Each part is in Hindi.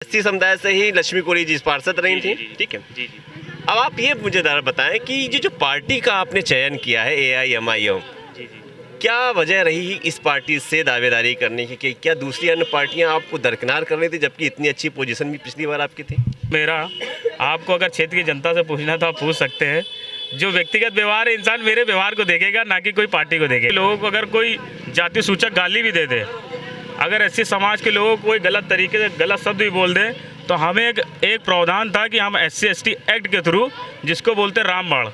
एससी समुदाय से ही लक्ष्मी कोरी जी पार्षद रही थी। ठीक है जी जी अब आप ये मुझे जरा बताएं कि ये जो पार्टी का आपने चयन किया है AIMIM, जी जी क्या वजह रही इस पार्टी से दावेदारी करने की? कि क्या दूसरी अन्य पार्टियां आपको दरकिनार कर रही थी जबकि इतनी अच्छी पोजीशन भी पिछली बार आपकी थी? मेरा आपको अगर क्षेत्र की जनता से पूछना तो आप पूछ सकते हैं। जो व्यक्तिगत व्यवहार है, इंसान मेरे व्यवहार को देखेगा, ना कि कोई पार्टी को देखेगा। लोगों को अगर कोई जाति सूचक गाली भी दे दे, अगर एससी समाज के लोगों को कोई गलत तरीके से गलत शब्द भी बोल दे, तो हमें एक प्रावधान था कि हम SC ST एक्ट के थ्रू, जिसको बोलते हैं रामबाण,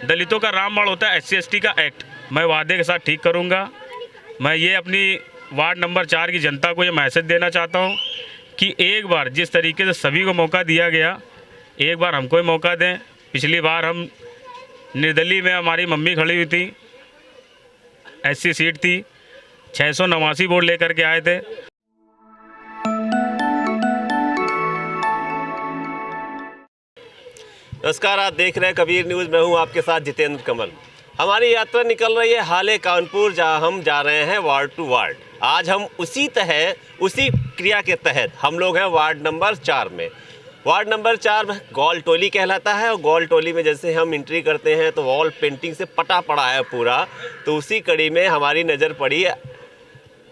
दलितों का रामबाण होता है SC ST का एक्ट, मैं वादे के साथ ठीक करूँगा। मैं ये अपनी वार्ड नंबर 4 की जनता को ये मैसेज देना चाहता हूँ कि एक बार जिस तरीके से सभी को मौका दिया गया, एक बार हमको ही मौका दें। पिछली बार हम निर्दलीय में हमारी मम्मी खड़ी हुई थी, SC सीट थी, 689 वोट लेकर के आए थे। नमस्कार, आप देख रहे हैं कबीर न्यूज़। मैं हूं आपके साथ जितेंद्र कमल। हमारी यात्रा निकल रही है हाले कानपुर, जहां हम जा रहे हैं वार्ड टू वार्ड। आज हम उसी क्रिया के तहत हम लोग हैं वार्ड नंबर 4 में। वार्ड नंबर 4 गौल टोली कहलाता है और गौल टोली में जैसे हम एंट्री करते हैं तो वॉल पेंटिंग से पटा पड़ा है पूरा। तो उसी कड़ी में हमारी नज़र पड़ी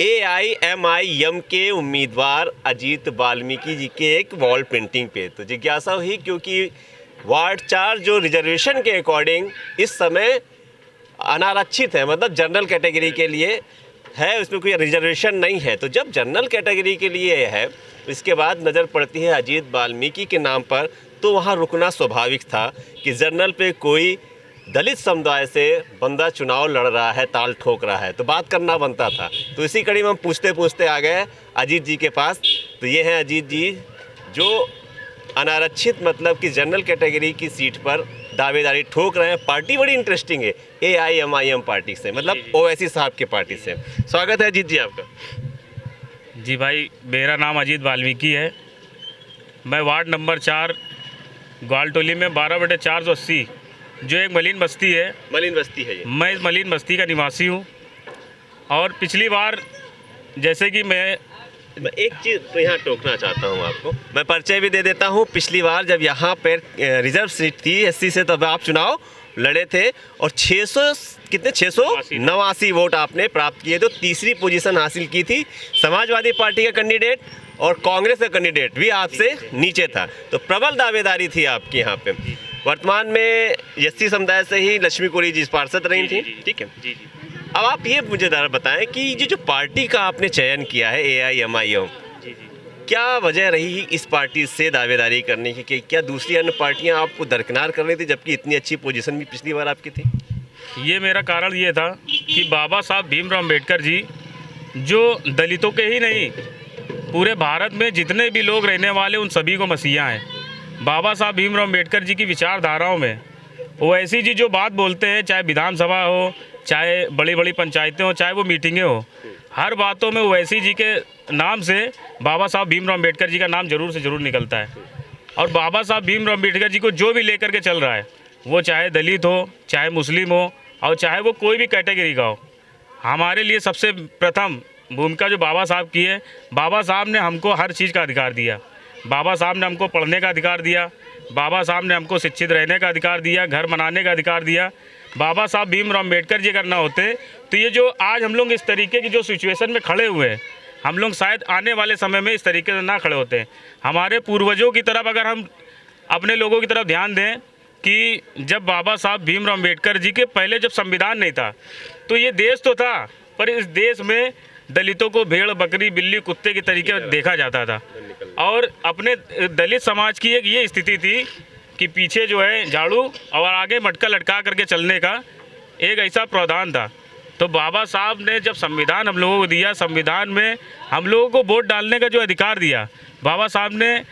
AIMIM के उम्मीदवार अजीत वाल्मीकि जी के एक वॉल पेंटिंग पे। तो जिज्ञासा हुई, क्योंकि वार्ड 4 जो रिजर्वेशन के अकॉर्डिंग इस समय अनारक्षित है, मतलब जनरल कैटेगरी के लिए है, उसमें कोई रिजर्वेशन नहीं है। तो जब जनरल कैटेगरी के लिए है, इसके बाद नज़र पड़ती है अजीत वाल्मीकि के नाम पर, तो वहाँ रुकना स्वाभाविक था कि जनरल पे कोई दलित समुदाय से बंदा चुनाव लड़ रहा है, ताल ठोक रहा है, तो बात करना बनता था। तो इसी कड़ी में हम पूछते पूछते आ गए अजीत जी के पास। तो ये हैं अजीत जी, जो अनारक्षित मतलब कि जनरल कैटेगरी की सीट पर दावेदारी ठोक रहे हैं। पार्टी बड़ी इंटरेस्टिंग है, AIMIM पार्टी से, मतलब ओवैसी साहब के पार्टी से। स्वागत है अजीत जी आपका। जी भाई, मेरा नाम अजीत वाल्मीकि है। मैं वार्ड नंबर 4 ग्वाल टोली में 12/480, जो एक मलिन बस्ती है, मलिन बस्ती है ये। मैं इस मलिन बस्ती का निवासी हूँ। और पिछली बार जैसे कि मैं एक चीज़ तो यहाँ टोकना चाहता हूँ आपको, मैं परिचय भी दे देता हूँ। पिछली बार जब यहाँ पर रिजर्व सीट थी SC से, तब आप चुनाव लड़े थे और 689 वोट आपने प्राप्त किए। तो तीसरी पोजीशन हासिल की थी। समाजवादी पार्टी का कैंडिडेट और कांग्रेस का कैंडिडेट भी आपसे नीचे था, तो प्रबल दावेदारी थी आपकी यहाँ पे। वर्तमान में SC समुदाय से ही लक्ष्मी कोरी जी पार्षद रही थी। ठीक है जी जी अब आप ये मुझे जरा बताएं कि ये जो पार्टी का आपने चयन किया है AIMIM, जी क्या वजह रही इस पार्टी से दावेदारी करने की? कि क्या दूसरी अन्य पार्टियां आपको दरकिनार कर रही थी जबकि इतनी अच्छी पोजीशन भी पिछली बार आपकी थी? ये मेरा कारण ये था कि बाबा साहब भीमराव अम्बेडकर जी, जो दलितों के ही नहीं पूरे भारत में जितने भी लोग रहने वाले उन सभी को मसीहा हैं। बाबा साहब भीमराव अम्बेडकर जी की विचारधाराओं में ओवैसी जी जो बात बोलते हैं, चाहे विधानसभा हो, चाहे बड़ी बड़ी पंचायतें हो, चाहे वो मीटिंगें हो, हर बातों में ओवैसी जी के नाम से बाबा साहब भीमराव अम्बेडकर जी का नाम जरूर से जरूर निकलता है। और बाबा साहब भीमराव अम्बेडकर जी को जो भी लेकर के चल रहा है, वो चाहे दलित हो, चाहे मुस्लिम हो, और चाहे वो कोई भी कैटेगरी का हो, हमारे लिए सबसे प्रथम भूमिका जो बाबा साहब की है, बाबा साहब ने हमको हर चीज़ का अधिकार दिया। बाबा साहब ने हमको पढ़ने का अधिकार दिया, बाबा साहब ने हमको शिक्षित रहने का अधिकार दिया, घर बनाने का अधिकार दिया। बाबा साहब भीमराव अम्बेडकर जी अगर ना होते तो ये जो आज हम लोग इस तरीके की जो सिचुएशन में खड़े हुए हैं, हम लोग शायद आने वाले समय में इस तरीके से ना खड़े होते हैं। हमारे पूर्वजों की तरफ अगर हम अपने लोगों की तरफ ध्यान दें कि जब बाबा साहब भीमराव अम्बेडकर जी के पहले जब संविधान नहीं था, तो ये देश तो था, पर इस देश में दलितों को भेड़ बकरी बिल्ली कुत्ते के तरीके देखा जाता था। और अपने दलित समाज की एक ये स्थिति थी कि पीछे जो है झाड़ू और आगे मटका लटका करके चलने का एक ऐसा प्रावधान था। तो बाबा साहब ने जब संविधान हम लोगों को दिया, संविधान में हम लोगों को वोट डालने का जो अधिकार दिया, बाबा साहब ने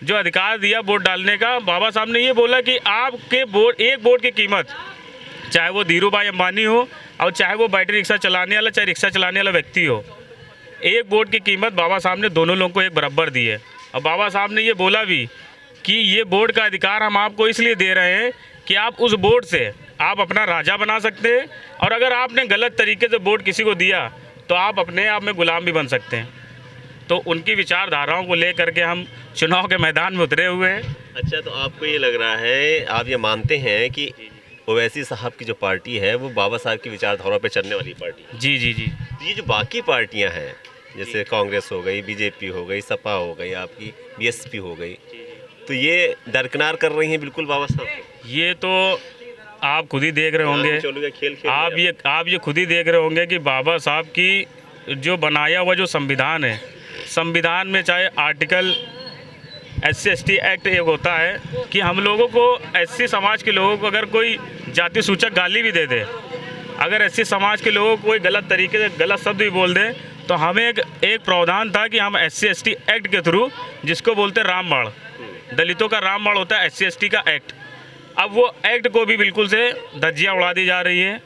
जो अधिकार दिया वोट डालने का, बाबा साहब ने ये बोला कि आपके वोट, एक वोट की कीमत, चाहे वो धीरू भाई अंबानी हो और चाहे वो बैटरी रिक्शा चलाने वाला, चाहे रिक्शा चलाने वाला व्यक्ति हो, एक वोट की कीमत बाबा साहब ने दोनों लोगों को एक बराबर दी है। और बाबा साहब ने ये बोला भी कि ये वोट का अधिकार हम आपको इसलिए दे रहे हैं कि आप उस वोट से आप अपना राजा बना सकते हैं, और अगर आपने गलत तरीके से वोट किसी को दिया तो आप अपने आप में गुलाम भी बन सकते हैं। तो उनकी विचारधाराओं को लेकर के हम चुनाव के मैदान में उतरे हुए हैं। अच्छा, तो आपको ये लग रहा है, आप ये मानते हैं कि ओवैसी साहब की जो पार्टी है वो बाबा साहब की विचारधारा पे चलने वाली पार्टी है? जी जी जी। तो ये जो बाकी पार्टियां हैं, जैसे कांग्रेस हो गई, बीजेपी हो गई, सपा हो गई, आपकी बीएसपी हो गई, तो ये दरकिनार कर रही हैं बिल्कुल बाबा साहब को? ये तो आप खुद ही देख रहे होंगे, चलो खेल खेल आप ये खुद ही देख रहे होंगे कि बाबा साहब की जो बनाया हुआ जो संविधान है, संविधान में चाहे आर्टिकल SC/ST एक्ट एक होता है कि हम लोगों को SC समाज के लोगों को अगर कोई जाति सूचक गाली भी दे दे, अगर SC समाज के लोगों को कोई गलत तरीके से गलत शब्द भी बोल दे, तो हमें एक प्रावधान था कि हम SC/ST एक्ट के थ्रू, जिसको बोलते हैं रामबाण, दलितों का रामबाण होता है SC/ST का एक्ट, अब वो एक्ट को भी बिल्कुल से धज्जियाँ उड़ा दी जा रही है।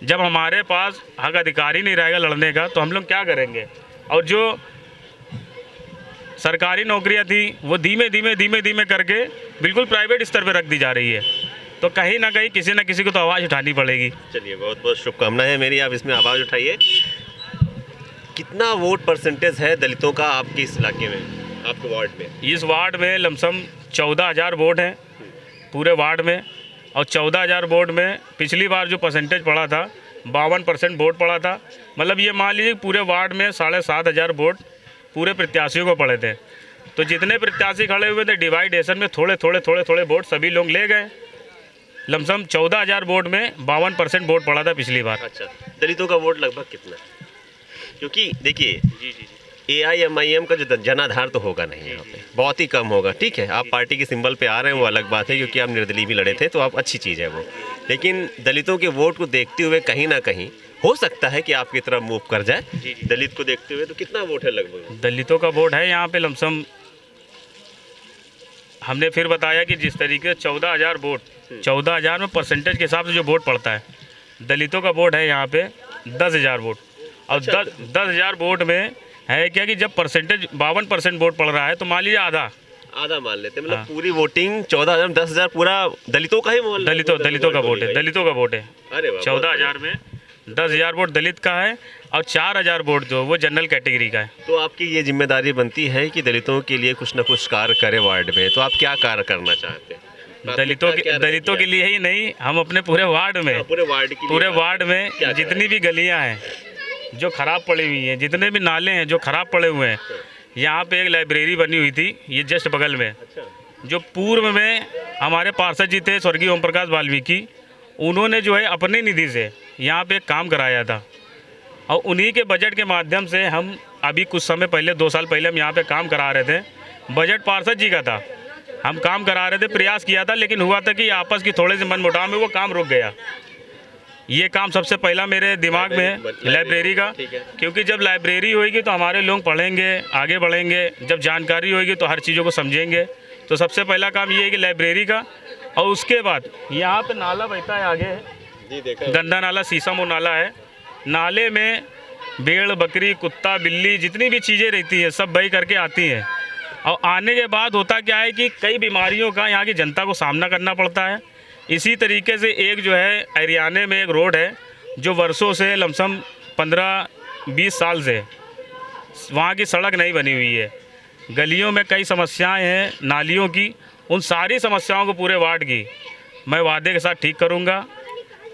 जब हमारे पास हक अधिकार ही नहीं रहेगा लड़ने का तो हम लोग क्या करेंगे? और जो सरकारी नौकरियां थी वो धीमे धीमे करके बिल्कुल प्राइवेट स्तर पर रख दी जा रही है, तो कहीं ना कहीं किसी न किसी को तो आवाज़ उठानी पड़ेगी। चलिए, बहुत बहुत शुभकामनाएं है मेरी, आप इसमें आवाज़ उठाइए। कितना वोट परसेंटेज है दलितों का आपके इस इलाके में, आपके वार्ड में? इस वार्ड में लमसम 14,000 वोट हैं पूरे वार्ड में, और 14,000 वोट में पिछली बार जो परसेंटेज पड़ा था 52% वोट पड़ा था। मतलब ये मान लीजिए पूरे वार्ड में 7,500 वोट पूरे प्रत्याशियों को पड़े थे। तो जितने प्रत्याशी खड़े हुए थे डिवाइडेशन में थोड़े वोट सभी लोग ले गए। लमसम 14,000 वोट में 52% वोट पड़ा था पिछली बार। अच्छा, दलितों का वोट लगभग कितना? क्योंकि देखिए, जी जी AIMIM का जो जनाधार तो होगा नहीं यहाँ पे, बहुत ही कम होगा। ठीक है, आप पार्टी के सिंबल पे आ रहे हैं वो अलग बात है, क्योंकि आप निर्दलीय भी लड़े थे तो आप अच्छी चीज़ है वो, लेकिन दलितों के वोट को देखते हुए कहीं ना कहीं हो सकता है कि आपकी तरफ मूव कर जाए। दलित को देखते हुए तो कितना वोट है लगभग? दलितों का वोट है यहाँ पे लमसम, हमने फिर बताया कि जिस तरीके से 14,000 वोट, 14,000 में परसेंटेज के हिसाब से जो वोट पड़ता है, दलितों का वोट है यहाँ पे 10,000 वोट। और अच्छा। 10,000 वोट में है क्या कि जब परसेंटेज 52% वोट पड़ रहा है तो मान लीजिए आधा मान लेते हैं, मतलब हाँ। पूरी वोटिंग 14,000 में 10,000 पूरा दलितों का ही मोहल्ला? दलितों का वोट है, दलितों का वोट है। अरे वाह, 14,000 में 10,000 वोट दलित का है और 4,000 वोट जो वो जनरल कैटेगरी का है। तो आपकी ये जिम्मेदारी बनती है कि दलितों के लिए कुछ न कुछ कार्य करे वार्ड में, तो आप क्या कार्य करना चाहते हैं? दलितों के लिए ही नहीं, हम अपने पूरे वार्ड में, पूरे वार्ड में जितनी भी गलियां हैं जो ख़राब पड़ी हुई हैं, जितने भी नाले हैं जो ख़राब पड़े हुए हैं, यहाँ पे एक लाइब्रेरी बनी हुई थी ये जस्ट बगल में, जो पूर्व में हमारे पार्षद जी थे स्वर्गीय ओम प्रकाश वाल्मीकि, उन्होंने जो है अपने निधि से यहाँ पे एक काम कराया था, और उन्हीं के बजट के माध्यम से हम अभी कुछ समय पहले 2 साल पहले हम यहाँ पे काम करा रहे थे। बजट पार्षद जी का था, हम काम करा रहे थे, प्रयास किया था, लेकिन हुआ था कि आपस की थोड़े से मनमुटाव में वो काम रुक गया। ये काम सबसे पहला मेरे दिमाग में है लाइब्रेरी का, क्योंकि जब लाइब्रेरी होगी तो हमारे लोग पढ़ेंगे, आगे बढ़ेंगे, जब जानकारी होगी तो हर चीज़ों को समझेंगे। तो सबसे पहला काम ये है कि लाइब्रेरी का, और उसके बाद यहाँ पे नाला बहता है आगे, गंदा नाला, शीशम नाला है, नाले में भेड़ बकरी कुत्ता बिल्ली जितनी भी चीज़ें रहती है सब बही करके आती हैं, और आने के बाद होता क्या है कि कई बीमारियों का यहाँ की जनता को सामना करना पड़ता है। इसी तरीके से एक जो है हरियाणा में एक रोड है जो वर्षों से लमसम 15-20 साल से वहाँ की सड़क नहीं बनी हुई है, गलियों में कई समस्याएं हैं नालियों की, उन सारी समस्याओं को पूरे वार्ड की मैं वादे के साथ ठीक करूँगा।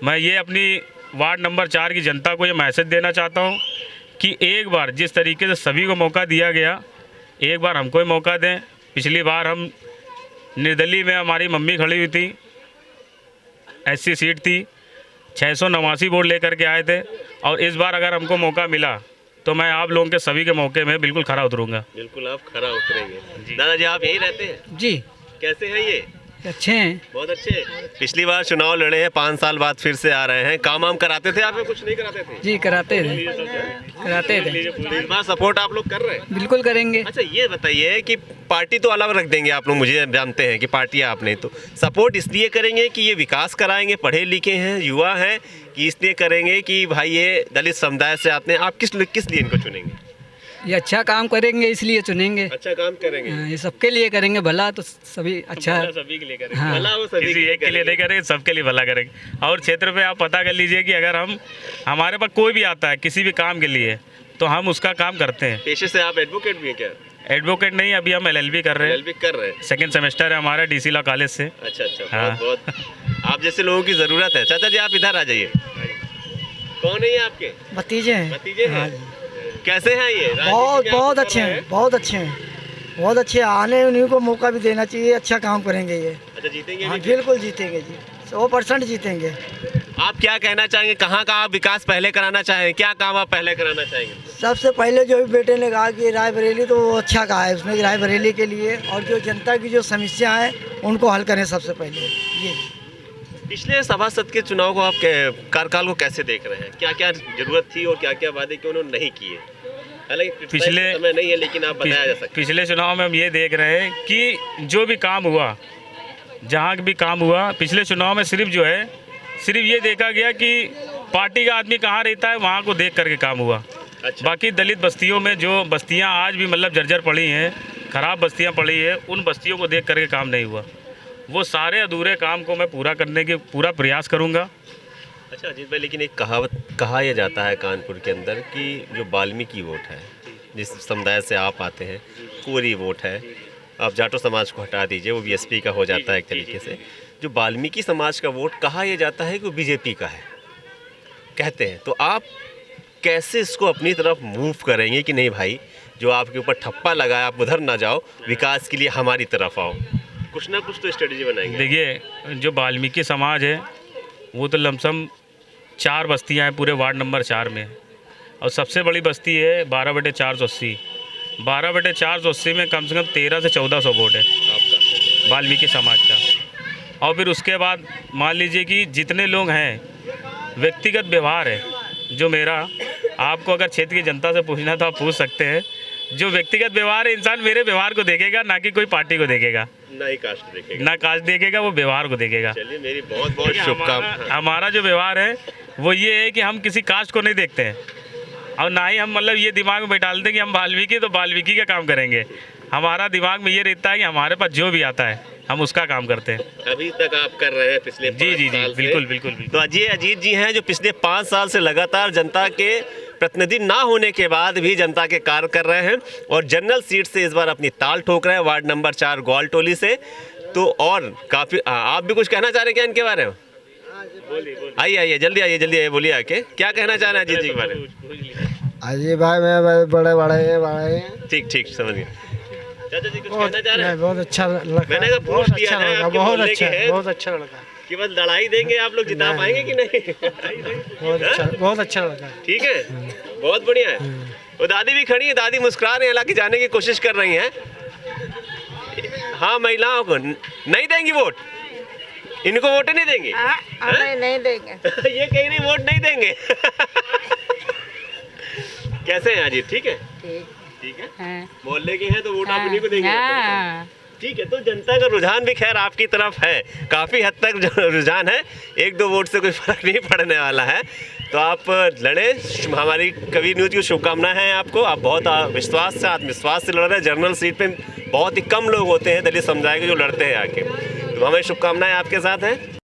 मैं ये अपनी वार्ड नंबर 4 की जनता को ये मैसेज देना चाहता हूँ कि एक बार जिस तरीके से सभी को मौका दिया गया, एक बार हमको ही मौका दें। पिछली बार हम निर्दलीय में हमारी मम्मी खड़ी हुई थी, SC सीट थी, 689 वोट लेकर के आए थे, और इस बार अगर हमको मौका मिला तो मैं आप लोगों के सभी के मौके में बिल्कुल खरा उतरूँगा। बिल्कुल आप खरा उतरेंगे। दादाजी आप यहीं रहते हैं? जी। कैसे हैं ये? अच्छे हैं, बहुत अच्छे। पिछली बार चुनाव लड़े हैं, 5 साल बाद फिर से आ रहे हैं, काम वाम कराते थे आप? कुछ नहीं कराते थे? जी कराते थे। इस बार सपोर्ट आप लोग कर रहे हैं? बिल्कुल करेंगे। अच्छा, ये बताइए कि पार्टी तो अलग रख देंगे आप लोग, मुझे जानते हैं कि पार्टी आपने, तो सपोर्ट इसलिए करेंगे कि ये विकास कराएंगे, पढ़े लिखे हैं, युवा हैं, कि इसलिए करेंगे कि भाई ये दलित समुदाय से आते हैं? आप किस लिए इनको चुनेंगे? ये अच्छा काम करेंगे इसलिए चुनेंगे। अच्छा काम करेंगे? हाँ, ये सबके लिए करेंगे, भला तो सभी अच्छा। सभी के लिए करेंगे। हाँ। भला वो सभी किसी एक के लिए नहीं करेंगे, सबके लिए भला करेंगे। और क्षेत्र पे आप पता कर लीजिए कि अगर हमारे पास कोई भी आता है किसी भी काम के लिए, तो हम उसका काम करते हैं। पेशे से आप एडवोकेट भी हैं क्या? एडवोकेट नहीं, अभी हम LLB कर रहे हैं। LLB कर रहे हैं। सेकंड सेमेस्टर है हमारा DC लॉ कॉलेज से। अच्छा अच्छा, हाँ। बहुत बहुत आप जैसे लोगों की ज़रूरत है। चाचा जी आप इधर आ जाइए। कौन है ये आपके भतीजे हैं। भतीजे हैं? कैसे हैं ये? बहुत राजनीति में बहुत आप अच्छे कर रहे हैं, बहुत अच्छे हैं, बहुत अच्छे हैं। आने उन्हीं को मौका भी देना चाहिए, अच्छा काम करेंगे ये। अच्छा, जीतेंगे हाँ भी? बिल्कुल जीतेंगे जी, 100% जीतेंगे। आप क्या कहना चाहेंगे, कहाँ का आप विकास पहले कराना चाहेंगे, क्या काम आप पहले कराना चाहेंगे? सबसे पहले जो भी बेटे ने कहा कि रायबरेली, तो वो अच्छा कहा है उसने कि रायबरेली के लिए, और जो जनता की जो समस्या है उनको हल करें सबसे पहले ये। पिछले सभासद के चुनाव को आप कार्यकाल को कैसे देख रहे हैं? क्या क्या जरूरत थी और क्या क्या वादे क्यों उन्होंने नहीं किए? हालांकि पिछले समय नहीं है, लेकिन आप बताया जा सकता पिछले चुनाव में हम ये देख रहे हैं कि जो भी काम हुआ, जहाँ भी काम हुआ पिछले चुनाव में, सिर्फ ये देखा गया कि पार्टी का आदमी कहाँ रहता है वहाँ को देख करके काम हुआ। अच्छा। बाकी दलित बस्तियों में जो बस्तियाँ आज भी मतलब जर्जर पड़ी हैं, ख़राब बस्तियाँ पड़ी हैं, उन बस्तियों को देख करके काम नहीं हुआ। वो सारे अधूरे काम को मैं पूरा करने की पूरा प्रयास करूँगा। अच्छा अजीत भाई, लेकिन एक कहावत कहा यह जाता है कानपुर के अंदर कि जो वाल्मीकि वोट है, जिस समुदाय से आप आते हैं, कोरी वोट है, आप जाटो समाज को हटा दीजिए, वो BSP का हो जाता है एक तरीके से। जो वाल्मीकि समाज का वोट कहा यह जाता है कि वो BJP का है कहते हैं, तो आप कैसे इसको अपनी तरफ मूव करेंगे कि नहीं भाई, जो आपके ऊपर ठप्पा लगा है आप उधर ना जाओ, विकास के लिए हमारी तरफ आओ? कुछ ना कुछ तो स्ट्रेटजी बनाएंगे। देखिए, जो वाल्मीकि समाज है वो तो लमसम 4 बस्तियां हैं पूरे वार्ड नंबर 4 में, और सबसे बड़ी बस्ती है 12/480। 12/480 में कम से कम 1300 से 1400 वोट है आपका वाल्मीकि समाज का। और फिर उसके बाद मान लीजिए कि जितने लोग हैं, व्यक्तिगत व्यवहार है जो मेरा, आपको अगर क्षेत्र की जनता से पूछना है तो आप पूछ सकते हैं। जो व्यक्तिगत व्यवहार है, इंसान मेरे व्यवहार को देखेगा, ना कि कोई पार्टी को देखेगा, ना ही कास्ट देखेगा, ना कास्ट देखेगा, वो व्यवहार को देखेगा। चलिए, मेरी बहुत बहुत शुभकामनाएं। हमारा जो व्यवहार है वो ये है कि हम किसी कास्ट को नहीं देखते हैं, और ना ही हम मतलब ये दिमाग में बैठा लेते हैं कि हम वाल्मीकि तो वाल्मीकि का काम करेंगे। हमारा दिमाग में ये रहता है कि हमारे पास जो भी आता है हम उसका काम करते हैं। अभी तक आप कर रहे हैं पिछले जी 5 जी जी, साल से। बिल्कुल बिल्कुल बिल्कुल। तो अजीत जी हैं जो पिछले 5 साल से लगातार जनता के प्रतिनिधि ना होने के बाद भी जनता के कार्य कर रहे हैं, और जनरल सीट से इस बार अपनी ताल ठोक रहे हैं, वार्ड नंबर 4 ग्वालटोली से। तो और काफ़ी आप भी कुछ कहना चाह रहे हैं क्या इनके बारे में? आइए जल्दी आइए, बोलिए आके क्या कहना चाह रहे हैं अजीत जी के बारे में? अजय भाई मैं बड़े ठीक समझ गए। चाचा जी कुछ कहना चाह रहे हैं? बहुत अच्छा लगा, मैंने कहा पूछ लिया जाए, आपके मोहल्ले के हैं, बहुत अच्छा लगा, कि बस लड़ाई देंगे आप लोग, जिता पाएंगे कि नहीं? बहुत अच्छा लगा। ठीक है, बहुत बढ़िया है। वो दादी भी खड़ी है, दादी मुस्कुरा रही है, हालांकि जाने की कोशिश कर रही हैं। हाँ, महिलाओं को नहीं देंगी वोट, इनको वोट नहीं देंगे? नहीं देंगे। ये कहीं नहीं वोट नहीं देंगे। कैसे हैं अजीत? ठीक है, ठीक है। हाँ। मोहल्ले के हैं तो वोट आप इन्हीं को देंगे? हाँ। ठीक है, तो जनता का रुझान भी खैर आपकी तरफ है, काफ़ी हद तक जो रुझान है, 1-2 वोट से कोई फर्क नहीं पड़ने वाला है। तो आप लड़े, हमारी कबीर न्यूज़ की शुभकामनाएं हैं आपको। आप बहुत विश्वास से, आत्मविश्वास से लड़ रहे हैं। जनरल सीट पे बहुत ही कम लोग होते हैं दलित समुदाय के जो लड़ते हैं आके, तो हमें शुभकामनाएं आपके साथ हैं।